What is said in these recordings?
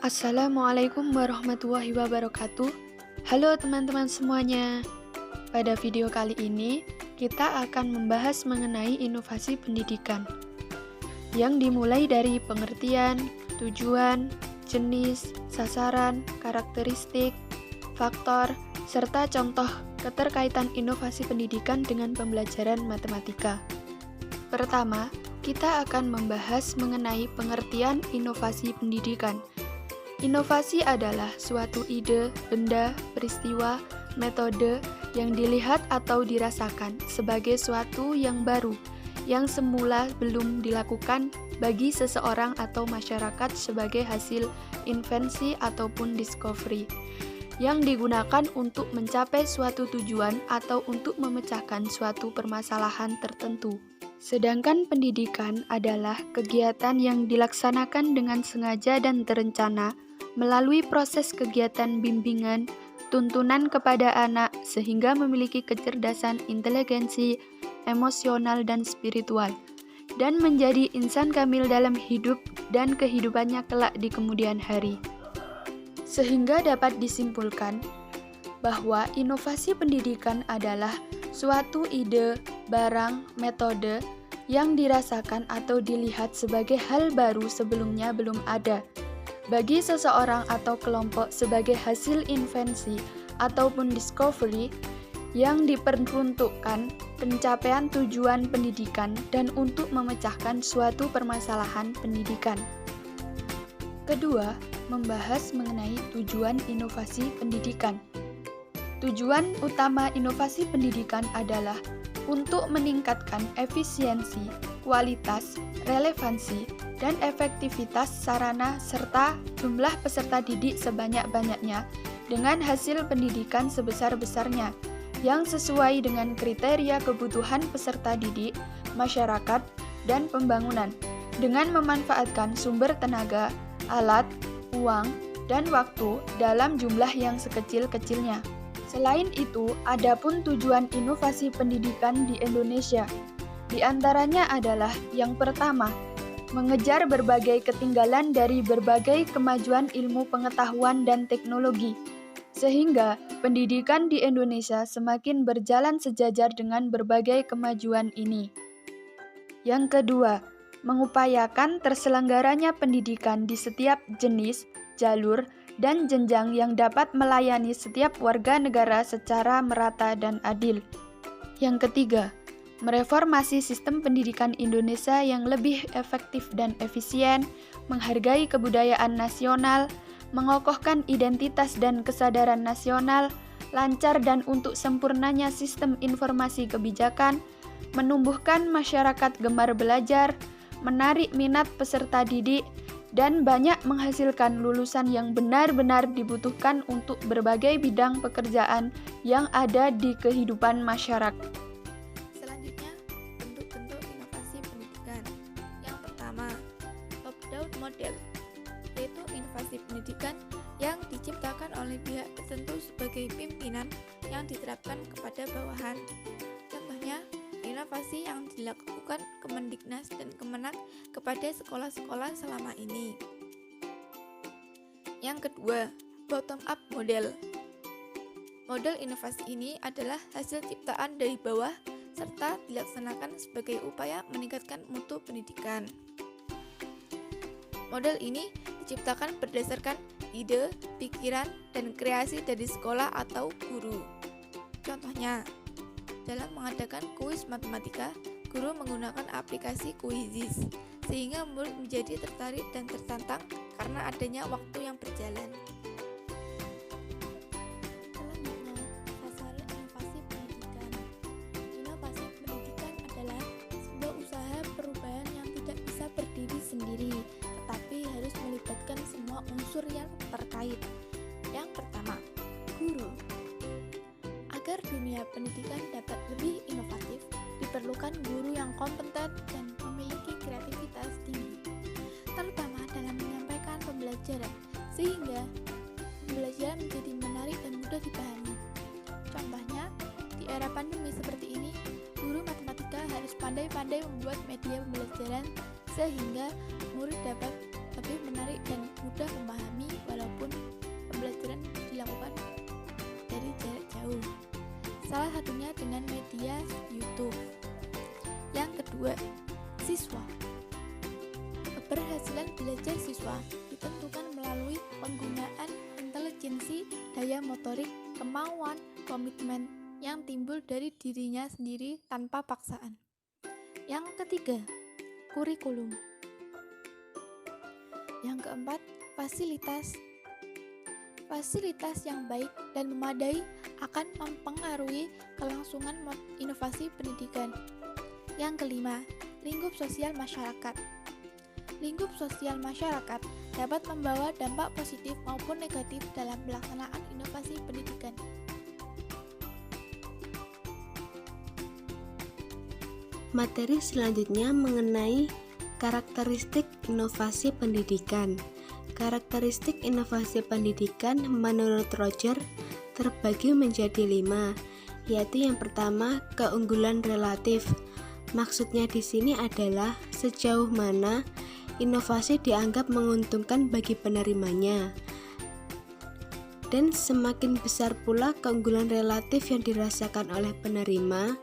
Assalamualaikum warahmatullahi wabarakatuh. Halo teman-teman semuanya. Pada video kali ini, kita akan membahas mengenai inovasi pendidikan yang dimulai dari pengertian, tujuan, jenis, sasaran, karakteristik, faktor, serta contoh keterkaitan inovasi pendidikan dengan pembelajaran matematika. Pertama, kita akan membahas mengenai pengertian inovasi pendidikan. Inovasi adalah suatu ide, benda, peristiwa, metode yang dilihat atau dirasakan sebagai suatu yang baru, yang semula belum dilakukan bagi seseorang atau masyarakat sebagai hasil invensi ataupun discovery, yang digunakan untuk mencapai suatu tujuan atau untuk memecahkan suatu permasalahan tertentu. Sedangkan pendidikan adalah kegiatan yang dilaksanakan dengan sengaja dan terencana melalui proses kegiatan bimbingan, tuntunan kepada anak sehingga memiliki kecerdasan inteligensi, emosional, dan spiritual, dan menjadi insan kamil dalam hidup dan kehidupannya kelak di kemudian hari. Sehingga dapat disimpulkan bahwa inovasi pendidikan adalah suatu ide, barang, metode yang dirasakan atau dilihat sebagai hal baru sebelumnya belum ada bagi seseorang atau kelompok sebagai hasil invensi ataupun discovery yang diperuntukkan pencapaian tujuan pendidikan dan untuk memecahkan suatu permasalahan pendidikan. Kedua, membahas mengenai tujuan inovasi pendidikan. Tujuan utama inovasi pendidikan adalah untuk meningkatkan efisiensi, kualitas, relevansi, dan efektivitas sarana serta jumlah peserta didik sebanyak-banyaknya dengan hasil pendidikan sebesar-besarnya yang sesuai dengan kriteria kebutuhan peserta didik, masyarakat, dan pembangunan dengan memanfaatkan sumber tenaga, alat, uang, dan waktu dalam jumlah yang sekecil-kecilnya. Selain itu, adapun tujuan inovasi pendidikan di Indonesia, di antaranya adalah yang pertama, mengejar berbagai ketinggalan dari berbagai kemajuan ilmu pengetahuan dan teknologi, sehingga pendidikan di Indonesia semakin berjalan sejajar dengan berbagai kemajuan ini. Yang kedua, mengupayakan terselenggaranya pendidikan di setiap jenis, jalur, dan jenjang yang dapat melayani setiap warga negara secara merata dan adil. Yang ketiga, mereformasi sistem pendidikan Indonesia yang lebih efektif dan efisien, menghargai kebudayaan nasional, mengokohkan identitas dan kesadaran nasional, lancar dan untuk sempurnanya sistem informasi kebijakan, menumbuhkan masyarakat gemar belajar, menarik minat peserta didik, dan banyak menghasilkan lulusan yang benar-benar dibutuhkan untuk berbagai bidang pekerjaan yang ada di kehidupan masyarakat. Selanjutnya, bentuk-bentuk inovasi pendidikan. Yang pertama, top-down model, yaitu inovasi pendidikan yang diciptakan oleh pihak tertentu sebagai pimpinan yang diterapkan kepada bawahan. Contohnya, inovasi yang dilakukan Kemendiknas dan Kemenak kepada sekolah-sekolah selama ini. Yang kedua, bottom-up model. Model inovasi ini adalah hasil ciptaan dari bawah serta dilaksanakan sebagai upaya meningkatkan mutu pendidikan. Model ini diciptakan berdasarkan ide, pikiran, dan kreasi dari sekolah atau guru. Contohnya, dalam mengadakan kuis matematika, guru menggunakan aplikasi Quizizz, sehingga murid menjadi tertarik dan tertantang karena adanya waktu yang berjalan. Selanjutnya, sasaran inovasi pendidikan. Inovasi pendidikan adalah sebuah usaha perubahan yang tidak bisa berdiri sendiri, tetapi harus melibatkan semua unsur yang terkait. Yang pertama, guru. Agar dunia pendidikan dapat lebih inovatif, diperlukan guru yang kompeten dan memiliki kreativitas tinggi, terutama dalam menyampaikan pembelajaran, sehingga pembelajaran menjadi menarik dan mudah dipahami. Contohnya, di era pandemi seperti ini, guru matematika harus pandai-pandai membuat media pembelajaran sehingga murid dapat lebih menarik dan mudah memahami siswa ditentukan melalui penggunaan intelijensi, daya motorik, kemauan, komitmen yang timbul dari dirinya sendiri tanpa paksaan. Yang ketiga, kurikulum. Yang keempat, fasilitas. Fasilitas yang baik dan memadai akan mempengaruhi kelangsungan inovasi pendidikan. Yang kelima, lingkup sosial masyarakat. Lingkup sosial masyarakat dapat membawa dampak positif maupun negatif dalam pelaksanaan inovasi pendidikan. Materi selanjutnya mengenai karakteristik inovasi pendidikan. Karakteristik inovasi pendidikan menurut Roger terbagi menjadi 5, yaitu yang pertama, keunggulan relatif. Maksudnya di sini adalah sejauh mana inovasi dianggap menguntungkan bagi penerimanya. Dan semakin besar pula keunggulan relatif yang dirasakan oleh penerima,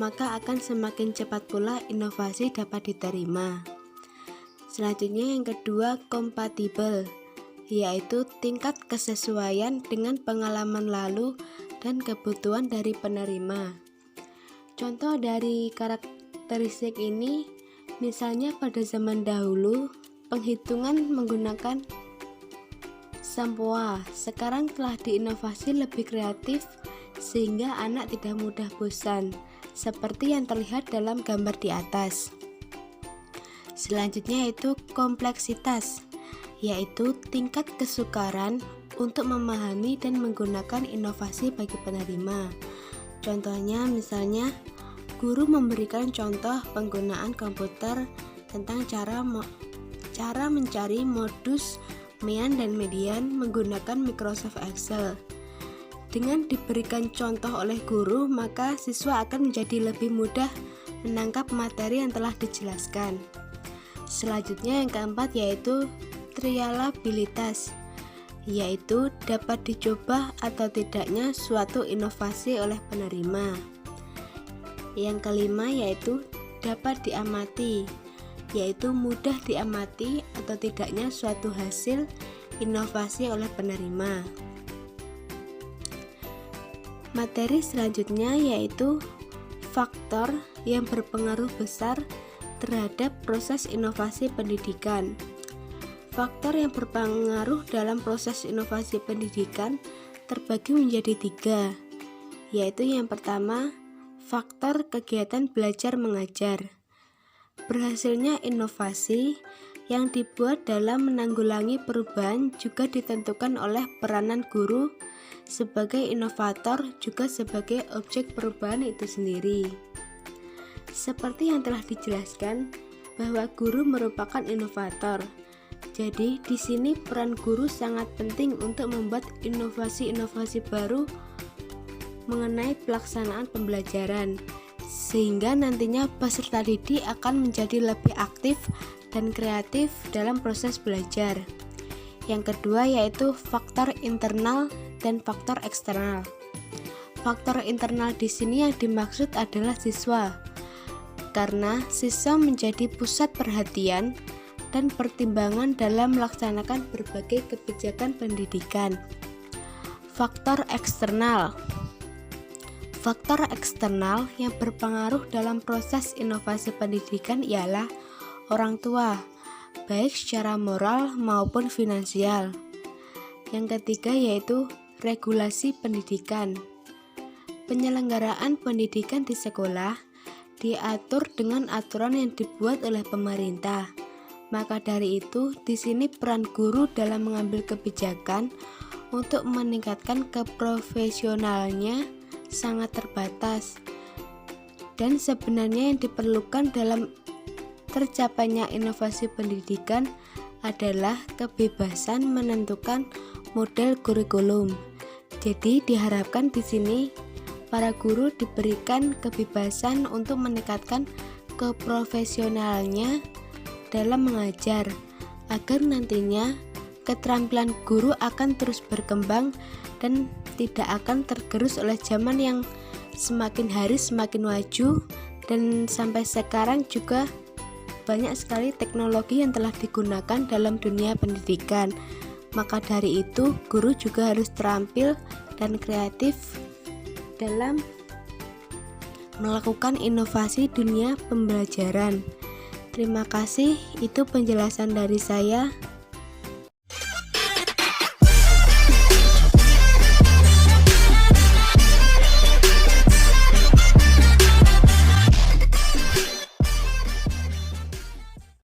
maka akan semakin cepat pula inovasi dapat diterima. Selanjutnya yang kedua, kompatibel, yaitu tingkat kesesuaian dengan pengalaman lalu dan kebutuhan dari penerima. Contoh dari karakteristik ini, misalnya pada zaman dahulu, penghitungan menggunakan sampua, sekarang telah diinovasi lebih kreatif sehingga anak tidak mudah bosan, seperti yang terlihat dalam gambar di atas. Selanjutnya yaitu kompleksitas, yaitu tingkat kesukaran untuk memahami dan menggunakan inovasi bagi penerima. Contohnya misalnya, guru memberikan contoh penggunaan komputer tentang cara mencari modus mean dan median menggunakan Microsoft Excel. Dengan diberikan contoh oleh guru, maka siswa akan menjadi lebih mudah menangkap materi yang telah dijelaskan. Selanjutnya yang keempat yaitu trialabilitas, yaitu dapat dicoba atau tidaknya suatu inovasi oleh penerima. Yang kelima yaitu dapat diamati, yaitu mudah diamati atau tidaknya suatu hasil inovasi oleh penerima. Materi selanjutnya yaitu faktor yang berpengaruh besar terhadap proses inovasi pendidikan. Faktor yang berpengaruh dalam proses inovasi pendidikan terbagi menjadi 3, yaitu yang pertama, faktor kegiatan belajar mengajar. Berhasilnya inovasi yang dibuat dalam menanggulangi perubahan juga ditentukan oleh peranan guru sebagai inovator juga sebagai objek perubahan itu sendiri. Seperti yang telah dijelaskan bahwa guru merupakan inovator. Jadi di sini peran guru sangat penting untuk membuat inovasi-inovasi baru mengenai pelaksanaan pembelajaran, sehingga nantinya peserta didik akan menjadi lebih aktif dan kreatif dalam proses belajar. Yang kedua yaitu faktor internal dan faktor eksternal. Faktor internal di sini yang dimaksud adalah siswa, karena siswa menjadi pusat perhatian dan pertimbangan dalam melaksanakan berbagai kebijakan pendidikan. Faktor eksternal. Faktor eksternal yang berpengaruh dalam proses inovasi pendidikan ialah orang tua, baik secara moral maupun finansial. Yang ketiga yaitu regulasi pendidikan. Penyelenggaraan pendidikan di sekolah diatur dengan aturan yang dibuat oleh pemerintah. Maka dari itu, di sini peran guru dalam mengambil kebijakan untuk meningkatkan keprofesionalnya sangat terbatas. Dan sebenarnya yang diperlukan dalam tercapainya inovasi pendidikan adalah kebebasan menentukan model kurikulum. Jadi diharapkan di sini para guru diberikan kebebasan untuk meningkatkan keprofesionalnya dalam mengajar, agar nantinya keterampilan guru akan terus berkembang dan tidak akan tergerus oleh zaman yang semakin hari semakin maju, dan sampai sekarang juga banyak sekali teknologi yang telah digunakan dalam dunia pendidikan. Maka dari itu, guru juga harus terampil dan kreatif dalam melakukan inovasi dunia pembelajaran. Terima kasih, itu penjelasan dari saya.